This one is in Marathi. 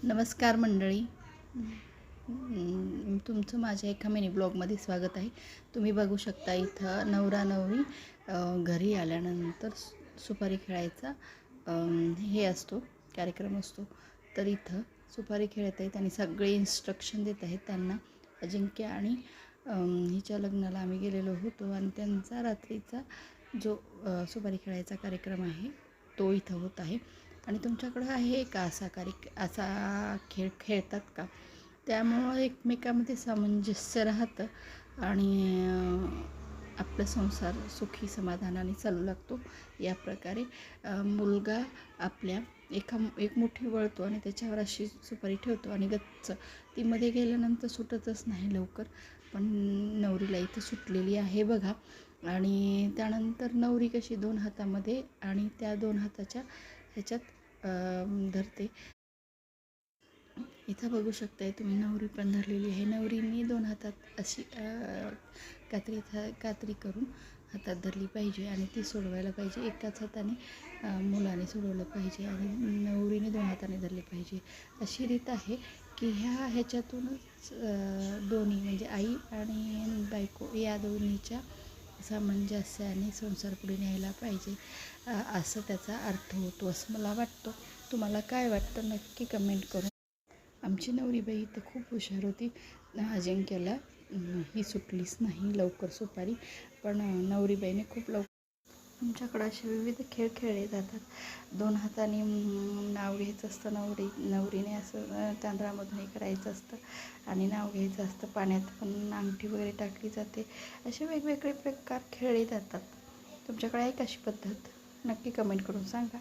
नमस्कार मंडळी. तुमचं माझ्या एका मिनी ब्लॉगमध्ये स्वागत आहे. तुम्ही बघू शकता इथं नवरा नवरी घरी आल्यानंतर सुपारी खेळायचा हे असतो, कार्यक्रम असतो. तर इथं सुपारी खेळत आहेत आणि सगळे इन्स्ट्रक्शन देत आहेत त्यांना. अजिंक्य आणि हिच्या लग्नाला आम्ही गेलेलो होतो आणि त्यांचा रात्रीचा जो सुपारी खेळायचा कार्यक्रम आहे तो इथं होत आहे. आणि तुमच्याकडं आहे का असा खेळ खेळतात का? त्यामुळं एकमेकामध्ये सामंजस्य राहतं आणि आपला संसार सुखी समाधानाने चालू लागतो. या प्रकारे मुलगा आपल्या एक मुठी वळतो आणि त्याच्यावर अशी सुपारी ठेवतो आणि गच्च ती मध्ये गेल्यानंतर सुटतच नाही लवकर. पण नवरीला इथं सुटलेली आहे बघा. आणि त्यानंतर नवरी कशी 2 हातामध्ये आणि त्या 2 हाताच्या ह्याच्यात धरते. इथं बघू शकताय तुम्ही नवरी पण धरलेली आहे. नवरीने 2 हातात अशी कात्री करून हातात धरली पाहिजे आणि ती सोडवायला पाहिजे. एकाच हाताने मुलाने सोडवलं पाहिजे आणि नवरीने 2 हाताने धरली पाहिजे. अशी रीत आहे की ह्याच्यातूनच दोन्ही म्हणजे आई आणि बायको या दोन्हीच्या सामंजस्याने संसार पुढे न्यायला पाहिजे, असं त्याचा अर्थ होतो असं मला वाटतं. तुम्हाला काय वाटतं नक्की कमेंट करून. आमची नवरीबाई तर खूप हुशार होती. अजिंक्यला ही सुटलीच नाही लवकर सुपारी, पण नवरीबाईने खूप लवकर. आमच्याकडं असे विविध खेळ खेळले जातात. 2 हाताने नाव घ्यायचं असतं. नवरीने असं तांदळामधून हे करायचं असतं आणि नाव घ्यायचं असतं. पाण्यात पण अंगठी वगैरे टाकली जाते. असे वेगवेगळे प्रकार खेळले जातात. तुमच्याकडे आहे का अशी पद्धत? नक्की कमेंट करून सांगा.